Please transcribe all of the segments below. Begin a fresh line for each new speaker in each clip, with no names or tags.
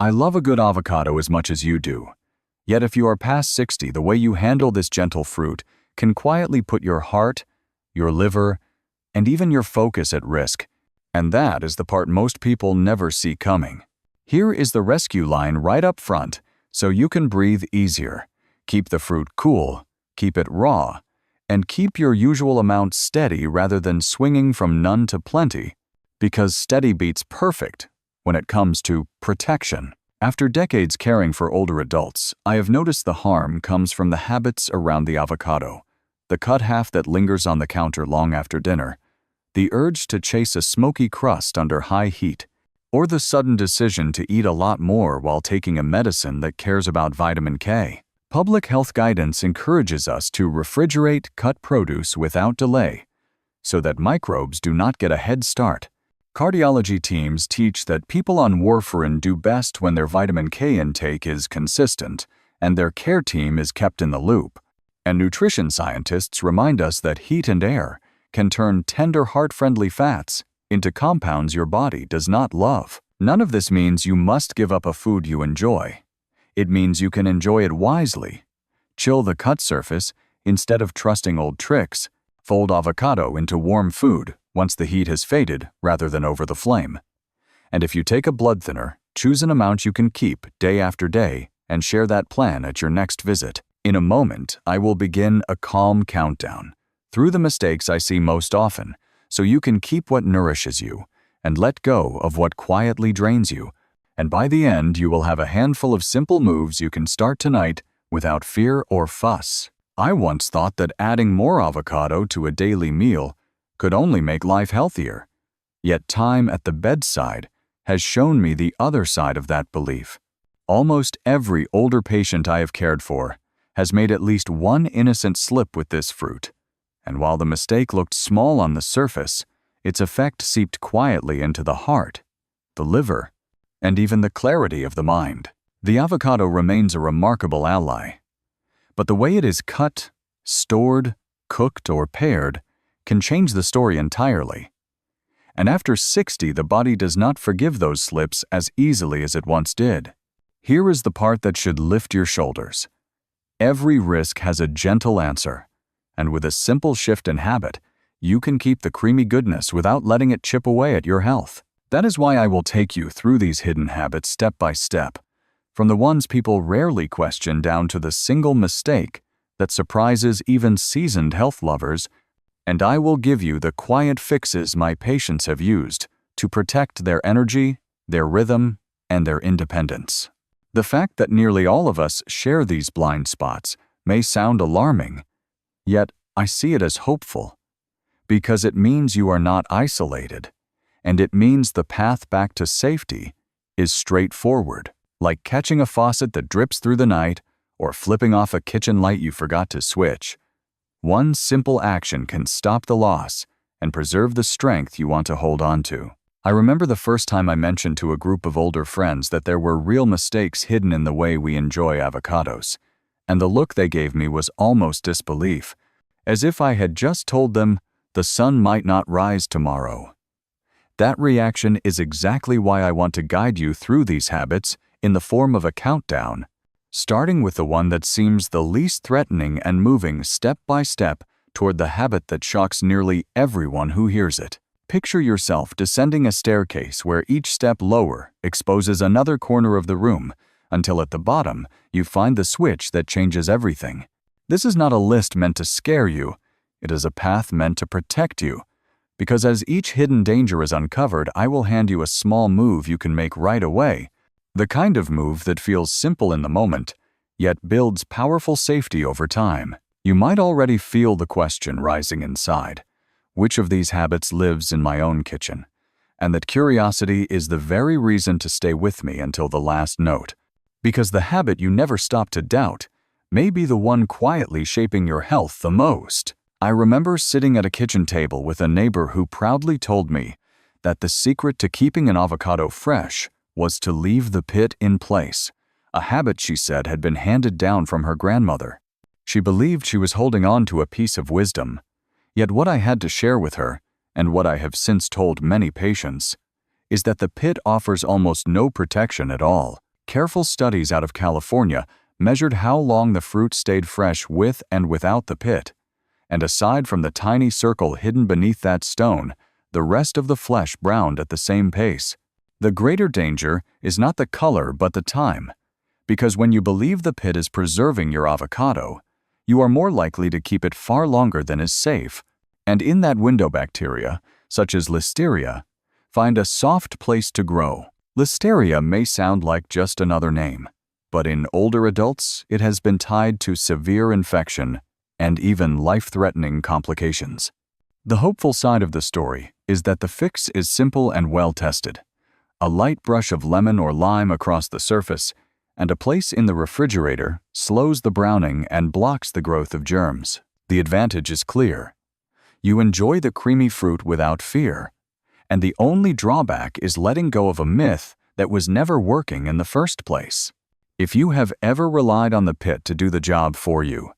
I love a good avocado as much as you do. Yet if you are past 60, the way you handle this gentle fruit can quietly put your heart, your liver, and even your focus at risk. And that is the part most people never see coming. Here is the rescue line right up front, so you can breathe easier. Keep the fruit cool, keep it raw, and keep your usual amount steady rather than swinging from none to plenty, because steady beats perfect when it comes to protection. After decades caring for older adults, I have noticed the harm comes from the habits around the avocado, the cut half that lingers on the counter long after dinner, the urge to chase a smoky crust under high heat, or the sudden decision to eat a lot more while taking a medicine that cares about vitamin K. Public health guidance encourages us to refrigerate cut produce without delay, so that microbes do not get a head start. Cardiology teams teach that people on warfarin do best when their vitamin K intake is consistent and their care team is kept in the loop. And nutrition scientists remind us that heat and air can turn tender heart-friendly fats into compounds your body does not love. None of this means you must give up a food you enjoy. It means you can enjoy it wisely. Chill the cut surface instead of trusting old tricks. Fold avocado into warm food once the heat has faded rather than over the flame. And if you take a blood thinner, choose an amount you can keep day after day and share that plan at your next visit. In a moment, I will begin a calm countdown through the mistakes I see most often, so you can keep what nourishes you and let go of what quietly drains you. And by the end, you will have a handful of simple moves you can start tonight without fear or fuss. I once thought that adding more avocado to a daily meal could only make life healthier. Yet time at the bedside has shown me the other side of that belief. Almost every older patient I have cared for has made at least one innocent slip with this fruit. And while the mistake looked small on the surface, its effect seeped quietly into the heart, the liver, and even the clarity of the mind. The avocado remains a remarkable ally. But the way it is cut, stored, cooked, or paired can change the story entirely. And after 60, the body does not forgive those slips as easily as it once did. Here is the part that should lift your shoulders. Every risk has a gentle answer. And with a simple shift in habit, you can keep the creamy goodness without letting it chip away at your health. That is why I will take you through these hidden habits step by step, from the ones people rarely question down to the single mistake that surprises even seasoned health lovers, and I will give you the quiet fixes my patients have used to protect their energy, their rhythm, and their independence. The fact that nearly all of us share these blind spots may sound alarming, yet I see it as hopeful, because it means you are not isolated, and it means the path back to safety is straightforward, like catching a faucet that drips through the night or flipping off a kitchen light you forgot to switch. One simple action can stop the loss and preserve the strength you want to hold on to. I remember the first time I mentioned to a group of older friends that there were real mistakes hidden in the way we enjoy avocados, and the look they gave me was almost disbelief, as if I had just told them the sun might not rise tomorrow. That reaction is exactly why I want to guide you through these habits in the form of a countdown, starting with the one that seems the least threatening and moving step by step toward the habit that shocks nearly everyone who hears it. Picture yourself descending a staircase where each step lower exposes another corner of the room, until at the bottom you find the switch that changes everything. This is not a list meant to scare you, it is a path meant to protect you, because as each hidden danger is uncovered, I will hand you a small move you can make right away, the kind of move that feels simple in the moment, yet builds powerful safety over time. You might already feel the question rising inside. Which of these habits lives in my own kitchen? And that curiosity is the very reason to stay with me until the last note. Because the habit you never stop to doubt may be the one quietly shaping your health the most. I remember sitting at a kitchen table with a neighbor who proudly told me that the secret to keeping an avocado fresh was to leave the pit in place, a habit she said had been handed down from her grandmother. She believed she was holding on to a piece of wisdom. Yet what I had to share with her, and what I have since told many patients, is that the pit offers almost no protection at all. Careful studies out of California measured how long the fruit stayed fresh with and without the pit. And aside from the tiny circle hidden beneath that stone, the rest of the flesh browned at the same pace. The greater danger is not the color but the time, because when you believe the pit is preserving your avocado, you are more likely to keep it far longer than is safe, and in that window bacteria, such as Listeria, find a soft place to grow. Listeria may sound like just another name, but in older adults it has been tied to severe infection and even life-threatening complications. The hopeful side of the story is that the fix is simple and well-tested. A light brush of lemon or lime across the surface and a place in the refrigerator slows the browning and blocks the growth of germs. The advantage is clear. You enjoy the creamy fruit without fear, and the only drawback is letting go of a myth that was never working in the first place. If you have ever relied on the pit to do the job for you,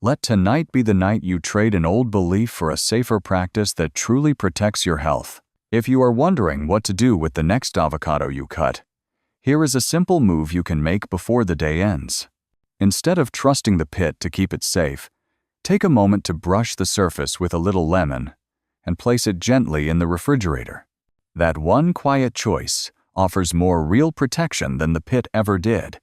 let tonight be the night you trade an old belief for a safer practice that truly protects your health. If you are wondering what to do with the next avocado you cut, here is a simple move you can make before the day ends. Instead of trusting the pit to keep it safe, take a moment to brush the surface with a little lemon and place it gently in the refrigerator. That one quiet choice offers more real protection than the pit ever did,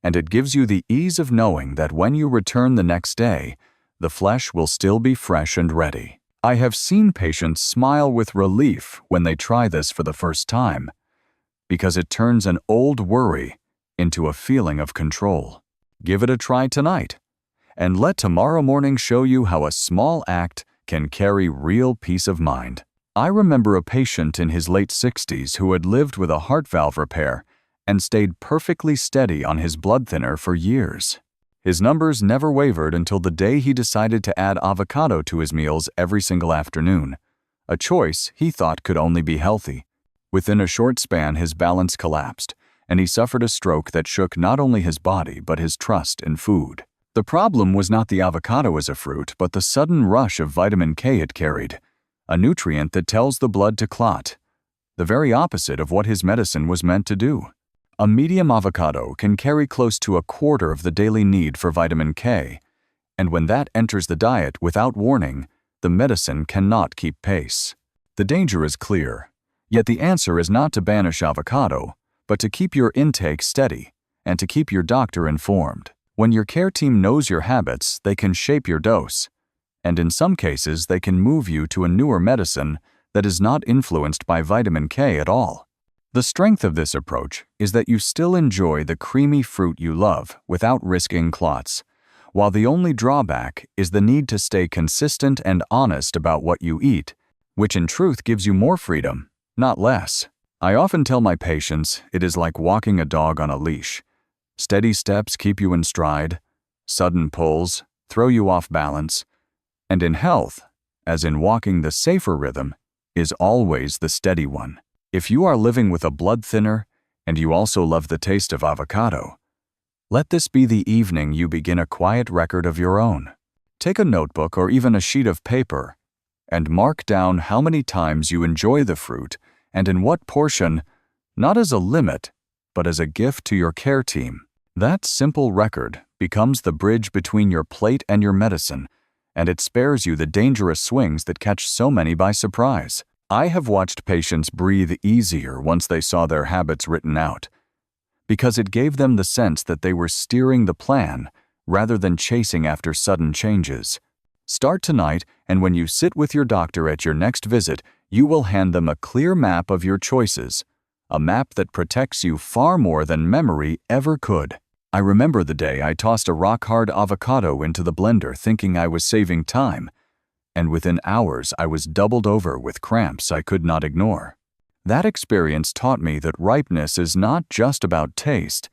and it gives you the ease of knowing that when you return the next day, the flesh will still be fresh and ready. I have seen patients smile with relief when they try this for the first time, because it turns an old worry into a feeling of control. Give it a try tonight, and let tomorrow morning show you how a small act can carry real peace of mind. I remember a patient in his late 60s who had lived with a heart valve repair and stayed perfectly steady on his blood thinner for years. His numbers never wavered until the day he decided to add avocado to his meals every single afternoon, a choice he thought could only be healthy. Within a short span, his balance collapsed, and he suffered a stroke that shook not only his body but his trust in food. The problem was not the avocado as a fruit, but the sudden rush of vitamin K it carried, a nutrient that tells the blood to clot, the very opposite of what his medicine was meant to do. A medium avocado can carry close to a quarter of the daily need for vitamin K, and when that enters the diet without warning, the medicine cannot keep pace. The danger is clear, yet the answer is not to banish avocado, but to keep your intake steady and to keep your doctor informed. When your care team knows your habits, they can shape your dose, and in some cases they can move you to a newer medicine that is not influenced by vitamin K at all. The strength of this approach is that you still enjoy the creamy fruit you love without risking clots, while the only drawback is the need to stay consistent and honest about what you eat, which in truth gives you more freedom, not less. I often tell my patients it is like walking a dog on a leash. Steady steps keep you in stride, sudden pulls throw you off balance, and in health, as in walking, the safer rhythm is always the steady one. If you are living with a blood thinner and you also love the taste of avocado, let this be the evening you begin a quiet record of your own. Take a notebook or even a sheet of paper and mark down how many times you enjoy the fruit and in what portion, not as a limit, but as a gift to your care team. That simple record becomes the bridge between your plate and your medicine, and it spares you the dangerous swings that catch so many by surprise. I have watched patients breathe easier once they saw their habits written out, because it gave them the sense that they were steering the plan rather than chasing after sudden changes. Start tonight, and when you sit with your doctor at your next visit, you will hand them a clear map of your choices, a map that protects you far more than memory ever could. I remember the day I tossed a rock-hard avocado into the blender thinking I was saving time, and within hours I was doubled over with cramps I could not ignore. That experience taught me that ripeness is not just about taste,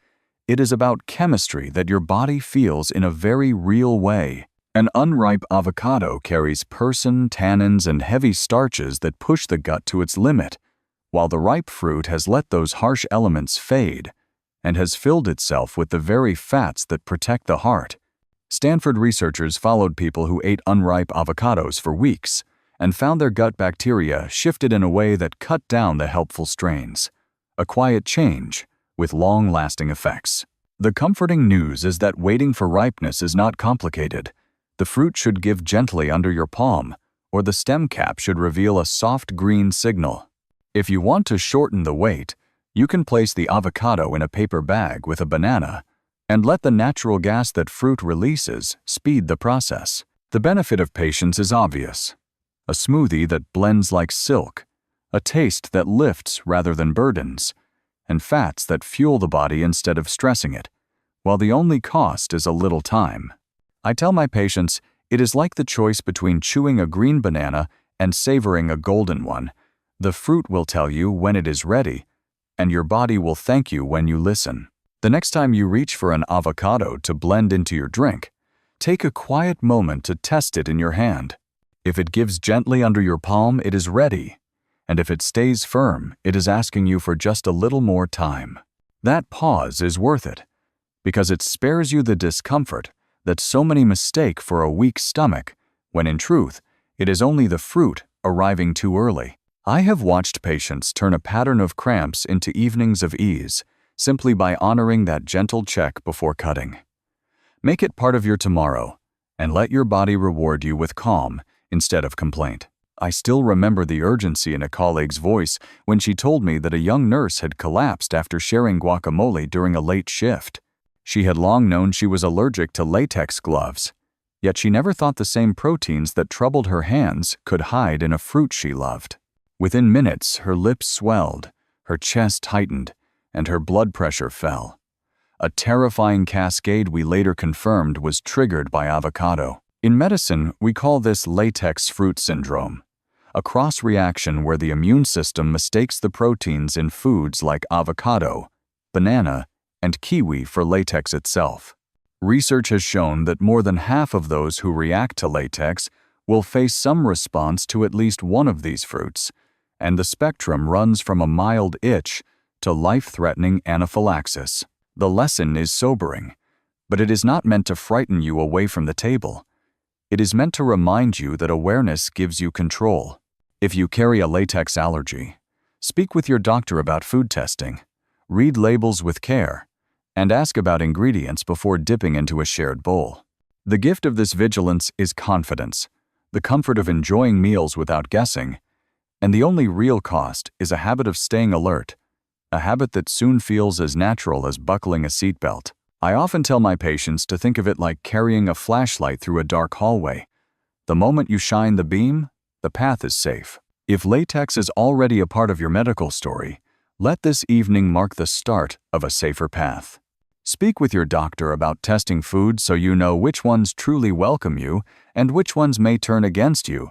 it is about chemistry that your body feels in a very real way. An unripe avocado carries persin, tannins, and heavy starches that push the gut to its limit, while the ripe fruit has let those harsh elements fade and has filled itself with the very fats that protect the heart. Stanford researchers followed people who ate unripe avocados for weeks and found their gut bacteria shifted in a way that cut down the helpful strains. A quiet change, with long-lasting effects. The comforting news is that waiting for ripeness is not complicated. The fruit should give gently under your palm, or the stem cap should reveal a soft green signal. If you want to shorten the wait, you can place the avocado in a paper bag with a banana and let the natural gas that fruit releases speed the process. The benefit of patience is obvious. A smoothie that blends like silk, a taste that lifts rather than burdens, and fats that fuel the body instead of stressing it, while the only cost is a little time. I tell my patients it is like the choice between chewing a green banana and savoring a golden one. The fruit will tell you when it is ready, and your body will thank you when you listen. The next time you reach for an avocado to blend into your drink, take a quiet moment to test it in your hand. If it gives gently under your palm, it is ready, and if it stays firm, it is asking you for just a little more time. That pause is worth it, because it spares you the discomfort that so many mistake for a weak stomach, when in truth, it is only the fruit arriving too early. I have watched patients turn a pattern of cramps into evenings of ease, simply by honoring that gentle check before cutting. Make it part of your tomorrow, and let your body reward you with calm instead of complaint. I still remember the urgency in a colleague's voice when she told me that a young nurse had collapsed after sharing guacamole during a late shift. She had long known she was allergic to latex gloves, yet she never thought the same proteins that troubled her hands could hide in a fruit she loved. Within minutes, her lips swelled, her chest tightened, and her blood pressure fell. A terrifying cascade we later confirmed was triggered by avocado. In medicine, we call this latex fruit syndrome, a cross-reaction where the immune system mistakes the proteins in foods like avocado, banana, and kiwi for latex itself. Research has shown that more than half of those who react to latex will face some response to at least one of these fruits, and the spectrum runs from a mild itch to life-threatening anaphylaxis. The lesson is sobering, but it is not meant to frighten you away from the table. It is meant to remind you that awareness gives you control. If you carry a latex allergy, speak with your doctor about food testing, read labels with care, and ask about ingredients before dipping into a shared bowl. The gift of this vigilance is confidence, the comfort of enjoying meals without guessing, and the only real cost is a habit of staying alert, a habit that soon feels as natural as buckling a seatbelt. I often tell my patients to think of it like carrying a flashlight through a dark hallway. The moment you shine the beam, the path is safe. If latex is already a part of your medical story, let this evening mark the start of a safer path. Speak with your doctor about testing foods so you know which ones truly welcome you and which ones may turn against you.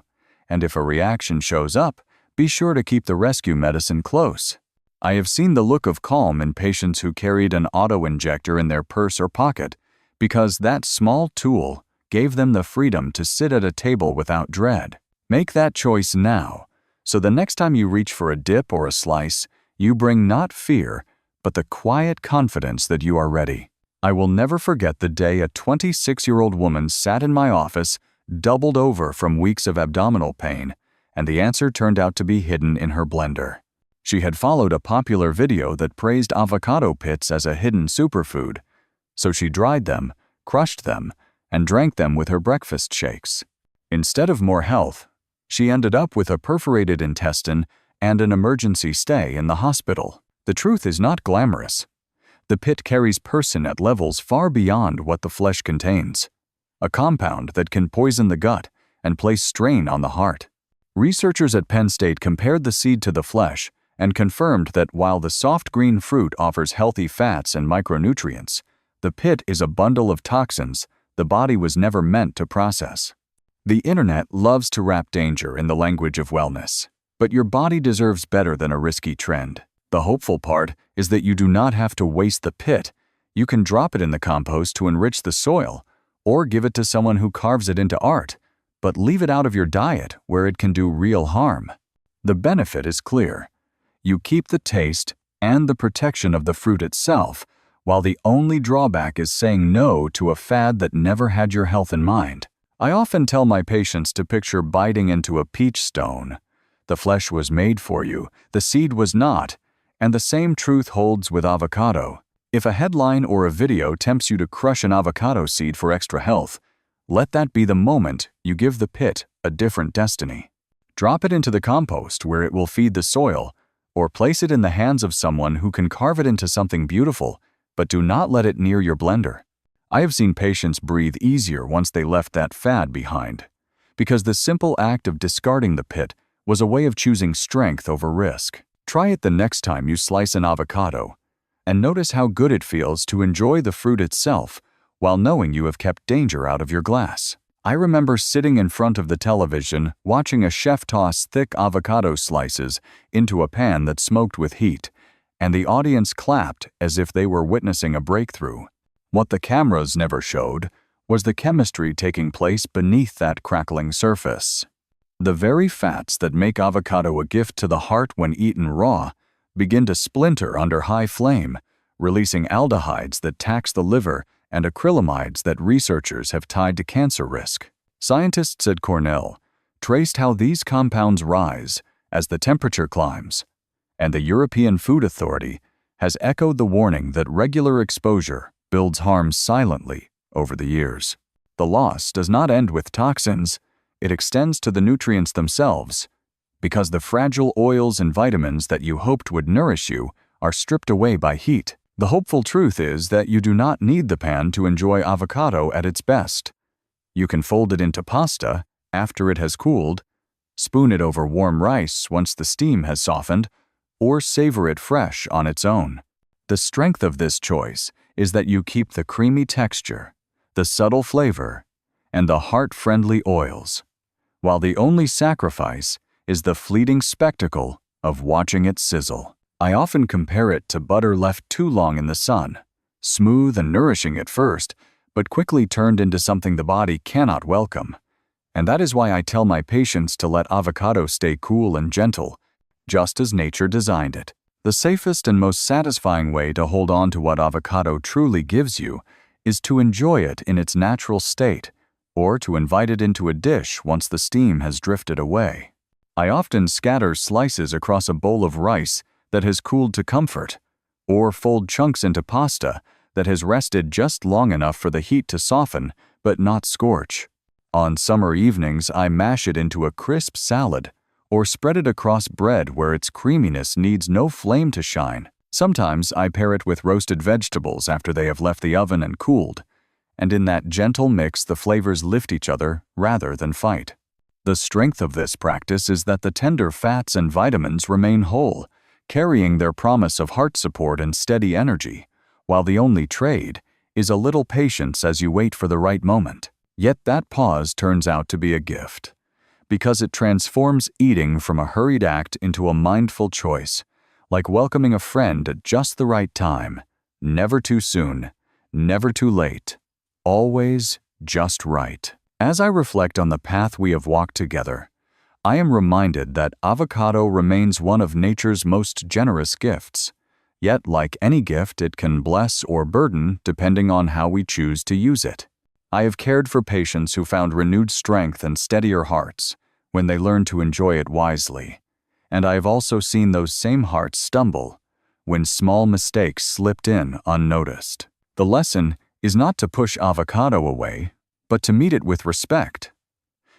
And if a reaction shows up, be sure to keep the rescue medicine close. I have seen the look of calm in patients who carried an auto-injector in their purse or pocket because that small tool gave them the freedom to sit at a table without dread. Make that choice now, so the next time you reach for a dip or a slice, you bring not fear, but the quiet confidence that you are ready. I will never forget the day a 26-year-old woman sat in my office, doubled over from weeks of abdominal pain, and the answer turned out to be hidden in her blender. She had followed a popular video that praised avocado pits as a hidden superfood, so she dried them, crushed them, and drank them with her breakfast shakes. Instead of more health, she ended up with a perforated intestine and an emergency stay in the hospital. The truth is not glamorous. The pit carries persin at levels far beyond what the flesh contains, a compound that can poison the gut and place strain on the heart. Researchers at Penn State compared the seed to the flesh and confirmed that while the soft green fruit offers healthy fats and micronutrients, the pit is a bundle of toxins the body was never meant to process. The internet loves to wrap danger in the language of wellness, but your body deserves better than a risky trend. The hopeful part is that you do not have to waste the pit. You can drop it in the compost to enrich the soil, or give it to someone who carves it into art, but leave it out of your diet where it can do real harm. The benefit is clear. You keep the taste and the protection of the fruit itself, while the only drawback is saying no to a fad that never had your health in mind. I often tell my patients to picture biting into a peach stone. The flesh was made for you, the seed was not, And the same truth holds with avocado. If a headline or a video tempts you to crush an avocado seed for extra health, let that be the moment you give the pit a different destiny. Drop it into the compost where it will feed the soil, or place it in the hands of someone who can carve it into something beautiful, but do not let it near your blender. I have seen patients breathe easier once they left that fad behind, because the simple act of discarding the pit was a way of choosing strength over risk. Try it the next time you slice an avocado, and notice how good it feels to enjoy the fruit itself while knowing you have kept danger out of your glass. I remember sitting in front of the television watching a chef toss thick avocado slices into a pan that smoked with heat, and the audience clapped as if they were witnessing a breakthrough. What the cameras never showed was the chemistry taking place beneath that crackling surface. The very fats that make avocado a gift to the heart when eaten raw begin to splinter under high flame, releasing aldehydes that tax the liver and acrylamides that researchers have tied to cancer risk. Scientists at Cornell traced how these compounds rise as the temperature climbs, and the European Food Authority has echoed the warning that regular exposure builds harm silently over the years. The loss does not end with toxins, it extends to the nutrients themselves, because the fragile oils and vitamins that you hoped would nourish you are stripped away by heat. The hopeful truth is that you do not need the pan to enjoy avocado at its best. You can fold it into pasta after it has cooled, spoon it over warm rice once the steam has softened, or savor it fresh on its own. The strength of this choice is that you keep the creamy texture, the subtle flavor, and the heart-friendly oils, while the only sacrifice is the fleeting spectacle of watching it sizzle. I often compare it to butter left too long in the sun, smooth and nourishing at first, but quickly turned into something the body cannot welcome. And that is why I tell my patients to let avocado stay cool and gentle, just as nature designed it. The safest and most satisfying way to hold on to what avocado truly gives you is to enjoy it in its natural state, or to invite it into a dish once the steam has drifted away. I often scatter slices across a bowl of rice that has cooled to comfort, or fold chunks into pasta that has rested just long enough for the heat to soften but not scorch. On summer evenings, I mash it into a crisp salad, or spread it across bread where its creaminess needs no flame to shine. Sometimes I pair it with roasted vegetables after they have left the oven and cooled, and in that gentle mix the flavors lift each other rather than fight. The strength of this practice is that the tender fats and vitamins remain whole, carrying their promise of heart support and steady energy, while the only trade is a little patience as you wait for the right moment. Yet that pause turns out to be a gift, because it transforms eating from a hurried act into a mindful choice, like welcoming a friend at just the right time, never too soon, never too late, always just right. As I reflect on the path we have walked together, I am reminded that avocado remains one of nature's most generous gifts. Yet, like any gift, it can bless or burden depending on how we choose to use it. I have cared for patients who found renewed strength and steadier hearts when they learned to enjoy it wisely. And I have also seen those same hearts stumble when small mistakes slipped in unnoticed. The lesson is not to push avocado away, but to meet it with respect.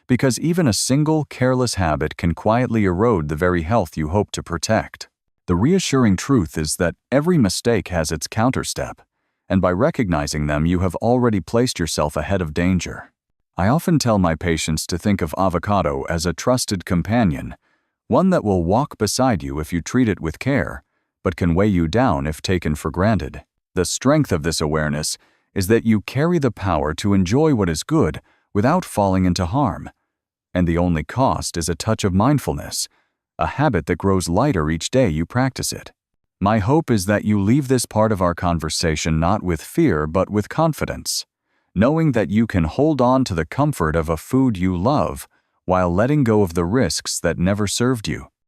Because even a single careless habit can quietly erode the very health you hope to protect. The reassuring truth is that every mistake has its counterstep, and by recognizing them, you have already placed yourself ahead of danger. I often tell my patients to think of avocado as a trusted companion, one that will walk beside you if you treat it with care, but can weigh you down if taken for granted. The strength of this awareness is that you carry the power to enjoy what is good without falling into harm, and the only cost is a touch of mindfulness, a habit that grows lighter each day you practice it. My hope is that you leave this part of our conversation not with fear but with confidence, knowing that you can hold on to the comfort of a food you love while letting go of the risks that never served you.